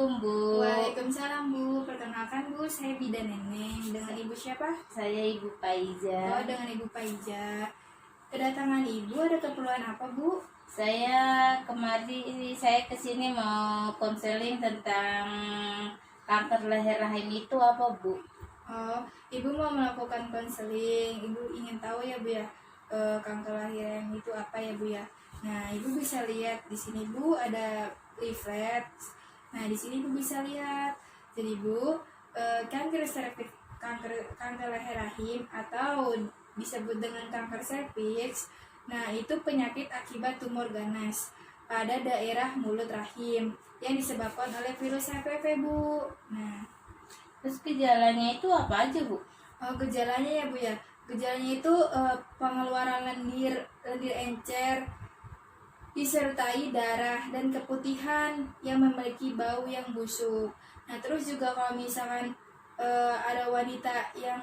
Assalamualaikum Bu. Waalaikumsalam Bu. Perkenalkan Bu, saya Bidan Neneng. Dengan Ibu siapa? Saya Ibu Paiza. Oh, dengan Ibu Paiza. Kedatangan Ibu ada keperluan apa Bu? Saya kesini mau konseling tentang kanker leher rahim itu apa Bu? Oh, Ibu mau melakukan konseling. Ibu ingin tahu ya Bu ya, kanker lahir rahim itu apa ya Bu ya? Nah, Ibu bisa lihat di sini Bu ada leaflet. Nah, di sini Ibu bisa lihat. Jadi Bu, kanker serviks, kanker leher rahim atau disebut dengan kanker serviks. Nah, itu penyakit akibat tumor ganas pada daerah mulut rahim yang disebabkan oleh virus HPV Bu. Nah, Terus gejalanya itu apa aja Bu? gejalanya ya Bu ya. Gejalanya itu pengeluaran lendir encer disertai darah dan keputihan yang memiliki bau yang busuk. Nah, terus juga kalau misalkan ada wanita yang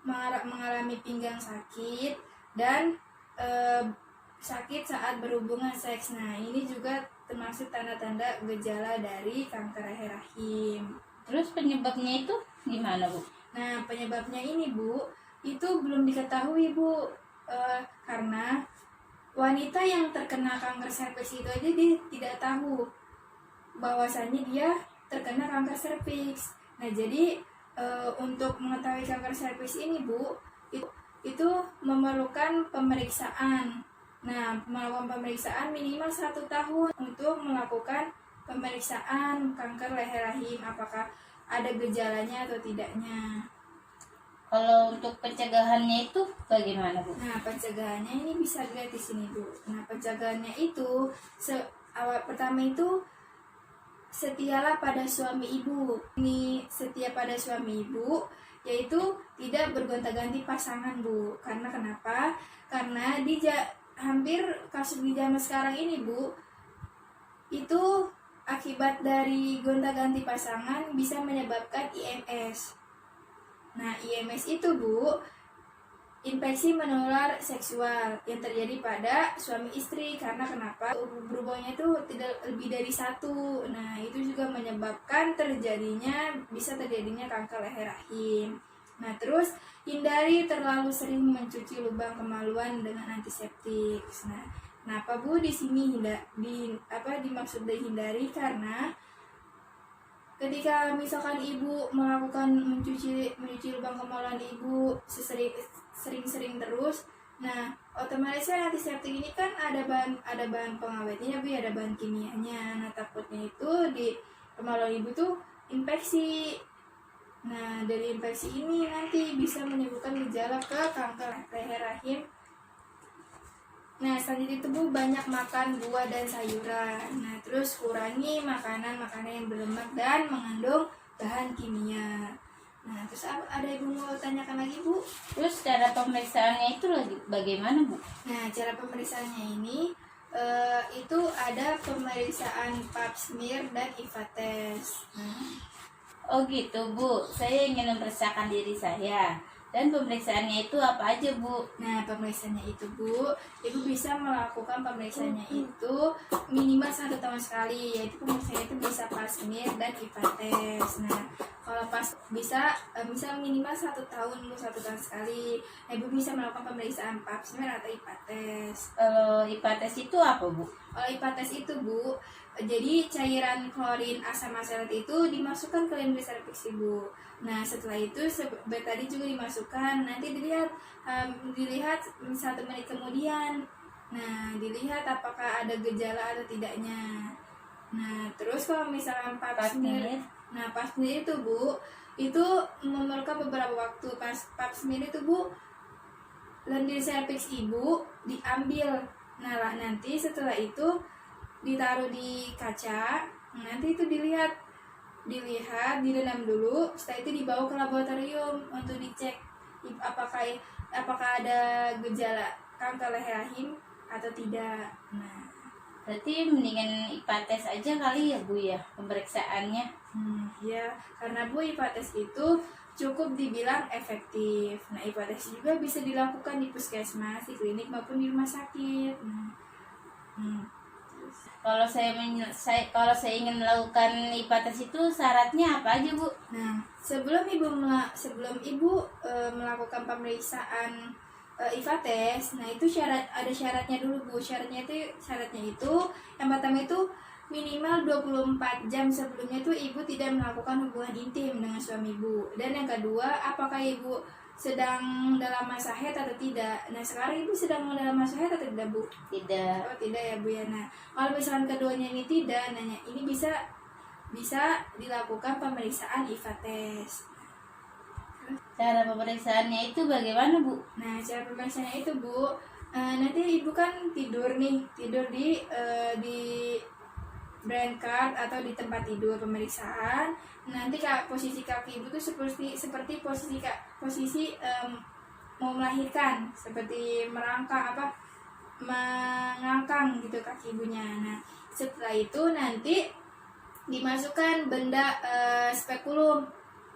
mengalami pinggang sakit dan sakit saat berhubungan seks. Nah, ini juga termasuk tanda-tanda gejala dari kanker leher rahim. Terus penyebabnya itu gimana Bu? Nah, penyebabnya ini Bu, itu belum diketahui Bu, karena wanita yang terkena kanker serviks itu aja dia tidak tahu bahwasannya dia terkena kanker serviks. Nah, jadi untuk mengetahui kanker serviks ini Bu, itu memerlukan pemeriksaan. Nah, melakukan pemeriksaan minimal 1 tahun untuk melakukan pemeriksaan kanker leher rahim, apakah ada gejalanya atau tidaknya. Kalau untuk pencegahannya itu bagaimana Bu? Nah, pencegahannya ini bisa dilihat di sini Bu. Nah, pencegahannya itu pertama itu setialah pada suami Ibu. Ini setia pada suami Ibu, yaitu tidak bergonta-ganti pasangan Bu. Karena kenapa? Karena hampir kasus di zaman sekarang ini Bu, itu akibat dari gonta-ganti pasangan bisa menyebabkan IMS. Nah, IMS itu Bu, infeksi menular seksual yang terjadi pada suami istri. Karena kenapa? Berhubungnya itu tidak lebih dari 1. Nah, itu juga menyebabkan bisa terjadinya kanker leher rahim. Nah, terus hindari terlalu sering mencuci lubang kemaluan dengan antiseptik. Nah, kenapa Bu di sini dimaksud dihindari? Karena ketika misalkan Ibu melakukan mencuci lubang kemaluan Ibu sering-sering terus, nah otomatis antiseptik ini kan ada bahan pengawetnya Bu, ada bahan kimianya. Nah, takutnya itu di kemaluan Ibu tuh infeksi. Nah, dari infeksi ini nanti bisa menimbulkan gejala ke kanker leher rahim. Nah, selanjutnya itu Bu, banyak makan buah dan sayuran. Nah, terus kurangi makanan yang berlemak dan mengandung bahan kimia. Nah, terus ada Ibu mau tanyakan lagi Bu? Terus cara pemeriksaannya itu lagi bagaimana Bu? Nah, cara pemeriksaannya ini itu ada pemeriksaan pap smear dan IVA test. Oh gitu Bu, saya ingin memeriksakan diri saya. Dan pemeriksaannya itu apa aja Bu? Nah, pemeriksaannya itu Bu, Ibu bisa melakukan pemeriksaannya itu minimal 1 tahun sekali, yaitu pemeriksaannya itu bisa pap smear dan IVA test. Nah, kalau bisa minimal 1 tahun Bu, 1 tahun sekali. Nah, Ibu bisa melakukan pemeriksaan pap smear atau IVA test. Kalau IVA test itu apa Bu? Kalau IVA test itu Bu, jadi cairan klorin asam asetat itu dimasukkan ke lendir serviks Ibu. Nah, setelah itu tadi juga dimasukkan, nanti dilihat 1 menit kemudian. Nah, dilihat apakah ada gejala atau tidaknya. Nah, terus kalau misalkan pap smear, nah pap smear itu Bu, itu memerlukan beberapa waktu. Pap smear itu Bu, lendir serviks Ibu diambil. Nah, nanti setelah itu ditaruh di kaca, nanti itu dilihat, direndam dulu, setelah itu dibawa ke laboratorium untuk dicek apakah ada gejala kanker leher rahim atau tidak. Nah, berarti mendingan IVA test aja kali ya Bu ya pemeriksaannya. Ya, karena Bu IVA test itu cukup dibilang efektif. Nah, IVA test juga bisa dilakukan di puskesmas, di klinik maupun di rumah sakit. Kalau saya ingin melakukan IPA tes itu syaratnya apa aja, Bu? Nah, sebelum ibu melakukan pemeriksaan IPA tes, nah itu ada syaratnya dulu, Bu. Syaratnya itu yang pertama itu minimal 24 jam sebelumnya itu ibu tidak melakukan hubungan intim dengan suami ibu. Dan yang kedua, apakah ibu sedang dalam masa haid atau tidak. Nah, sekarang ibu sedang dalam masa haid atau tidak, Bu? Tidak. Oh, tidak ya, Bu ya. Nah, kalau misalkan keduanya ini tidak, nanya ini bisa dilakukan pemeriksaan IVA tes. Cara pemeriksaannya itu bagaimana, Bu? Nah, cara pemeriksaannya itu, Bu, nanti ibu kan tidur di brancard atau di tempat tidur pemeriksaan. Nanti posisi kaki ibu tuh seperti posisi mau melahirkan, seperti mengangkang gitu kaki ibunya. Nah, setelah itu nanti dimasukkan benda spekulum.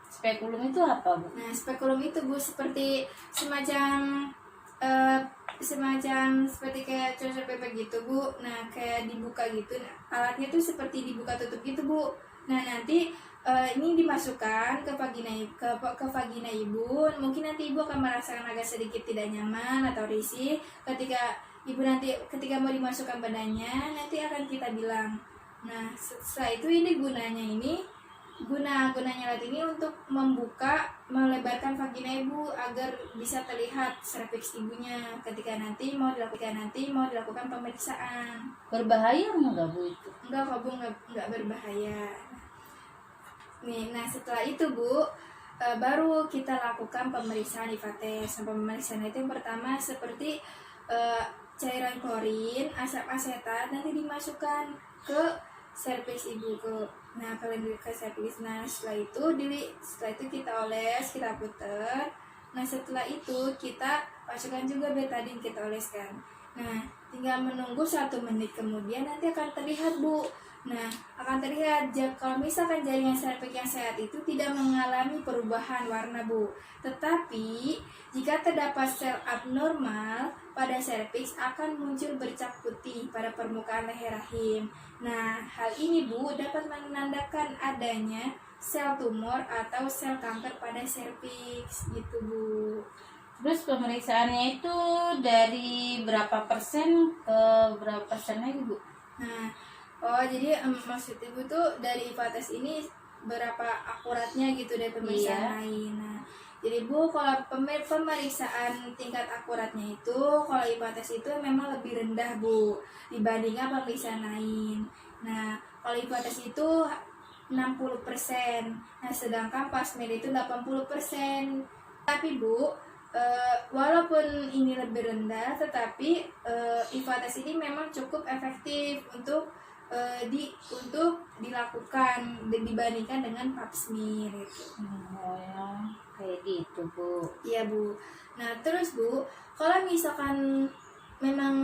Spekulum itu apa, Bu? Nah, spekulum itu, Bu, seperti semacam seperti kayak cocok bebek gitu, Bu. Nah, kayak dibuka gitu. Nah, alatnya tuh seperti dibuka tutup gitu, Bu. Nah, nanti ini dimasukkan ke vagina ibu. Mungkin nanti ibu akan merasakan agak sedikit tidak nyaman atau risih ketika mau dimasukkan badannya, nanti akan kita bilang. Nah, setelah itu gunanya alat ini untuk melebarkan vagina ibu agar bisa terlihat cervix ibunya ketika nanti mau dilakukan pemeriksaan. Berbahaya enggak, Bu, itu? Enggak kok, Bu, enggak berbahaya. Nih, nah setelah itu, Bu, baru kita lakukan pemeriksaan IVA tes. Pemeriksaan itu yang pertama seperti cairan klorin, asap asetat nanti dimasukkan ke cervix ibu ke cervix. Nah, setelah itu kita oles, kita putar. Nah, setelah itu kita masukkan juga betadine, kita oleskan. Nah, tinggal menunggu 1 menit kemudian nanti akan terlihat, Bu. Nah, akan terlihat kalau misalkan jaringan cervix yang sehat itu tidak mengalami perubahan warna, Bu. Tetapi jika terdapat sel abnormal pada cervix akan muncul bercak putih pada permukaan leher rahim. Nah, hal ini, Bu, dapat menandakan adanya sel tumor atau sel kanker pada cervix gitu, Bu. Terus pemeriksaannya itu dari berapa persen ke berapa persen lagi, Bu? Nah, jadi maksud ibu tuh dari IVA tes ini berapa akuratnya gitu dari pemeriksaan lain. Nah, jadi, Bu, kalau pemeriksaan tingkat akuratnya itu, kalau IVA tes itu memang lebih rendah, Bu, dibandingkan pemeriksaan lain. Nah, kalau IVA tes itu 60%, nah sedangkan PASMED itu 80%. Tapi, Bu, walaupun ini lebih rendah, tetapi IVA tes ini memang cukup efektif untuk dilakukan dibandingkan dengan pap smear gitu. Oh ya, kayak gitu, Bu. Iya, Bu. Nah, terus, Bu, kalau misalkan memang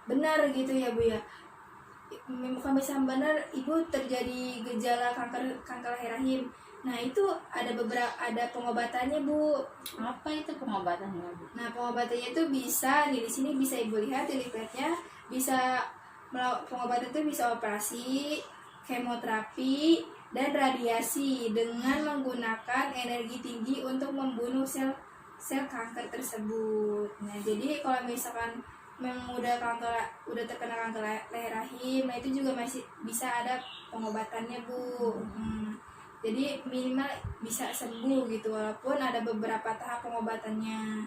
benar gitu ya, Bu ya. Kalau misalkan benar ibu terjadi gejala kanker leher rahim. Nah, itu ada pengobatannya, Bu. Apa itu pengobatannya, Bu? Nah, pengobatannya itu bisa di sini bisa ibu lihat di leafletnya, pengobatan itu bisa operasi, kemoterapi, dan radiasi dengan menggunakan energi tinggi untuk membunuh sel kanker tersebut. Nah, jadi kalau misalkan memang udah terkena kanker leher rahim, nah itu juga masih bisa ada pengobatannya, Bu. Jadi minimal bisa sembuh gitu, walaupun ada beberapa tahap pengobatannya.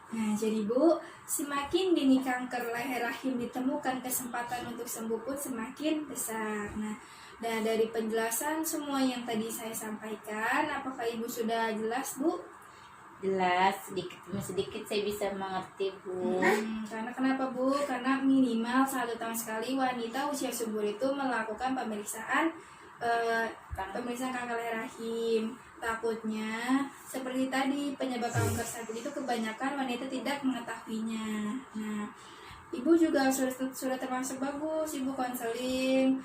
Nah, jadi, Bu, semakin dini kanker leher rahim ditemukan, kesempatan untuk sembuh pun semakin besar. Nah, dan dari penjelasan semua yang tadi saya sampaikan, apakah Ibu sudah jelas, Bu? Jelas, sedikit saya bisa mengerti, Bu. Karena kenapa, Bu? Karena minimal 1 tahun sekali wanita usia subur itu melakukan pemeriksaan kanker leher rahim. Takutnya seperti tadi, penyebab kanker cervix itu kebanyakan wanita tidak mengetahuinya. Nah, Ibu juga sudah termasuk bagus, Ibu konseling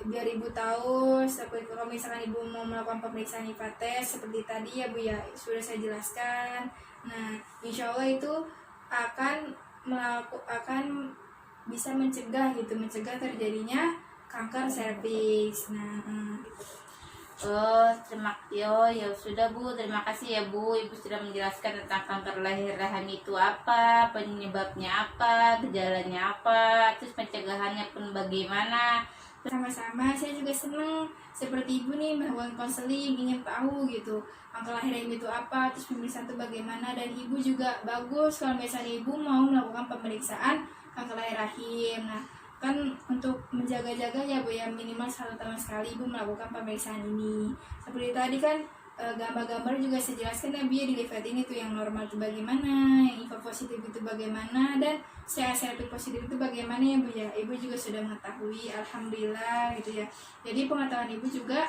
biar Ibu tahu seperti kalau misalkan Ibu mau melakukan pemeriksaan IVA tes seperti tadi ya, Bu ya, sudah saya jelaskan. Nah, insya Allah itu akan akan bisa mencegah terjadinya kanker serviks. Nah, Oh, ya sudah Bu, terima kasih ya Bu, Ibu sudah menjelaskan tentang kanker lahir rahim itu apa, penyebabnya apa, gejalanya apa, terus pencegahannya pun bagaimana. sama-sama saya juga senang seperti ibu nih melakukan konseling, ingin tahu gitu kanker lahir rahim itu apa, terus pemeriksaan itu bagaimana, dan ibu juga bagus kalau misalnya ibu mau melakukan pemeriksaan kanker lahir rahim. Nah, kan untuk menjaga-jaga ya Bu ya, minimal 1 tahun sekali ibu melakukan pemeriksaan ini. Seperti tadi kan gambar-gambar juga saya jelaskan ya Bu ya, di lihat ini tuh yang normal itu bagaimana, yang info positif itu bagaimana, dan CA-CRP positif itu bagaimana ya Bu ya. Ibu juga sudah mengetahui, alhamdulillah gitu ya. Jadi pengetahuan ibu juga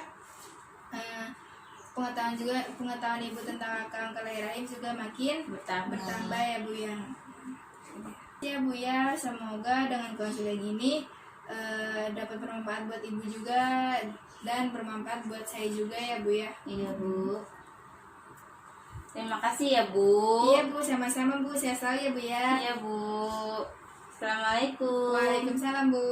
pengetahuan ibu tentang kanker lahir rahim juga makin bertambah ya Bu ya. Ya Bu ya, semoga dengan konseling ini dapat bermanfaat buat ibu juga dan bermanfaat buat saya juga ya Bu ya. Iya Bu. Terima kasih ya Bu. Iya Bu, sama-sama Bu, sehat selalu ya Bu ya. Iya Bu. Assalamualaikum. Waalaikumsalam Bu.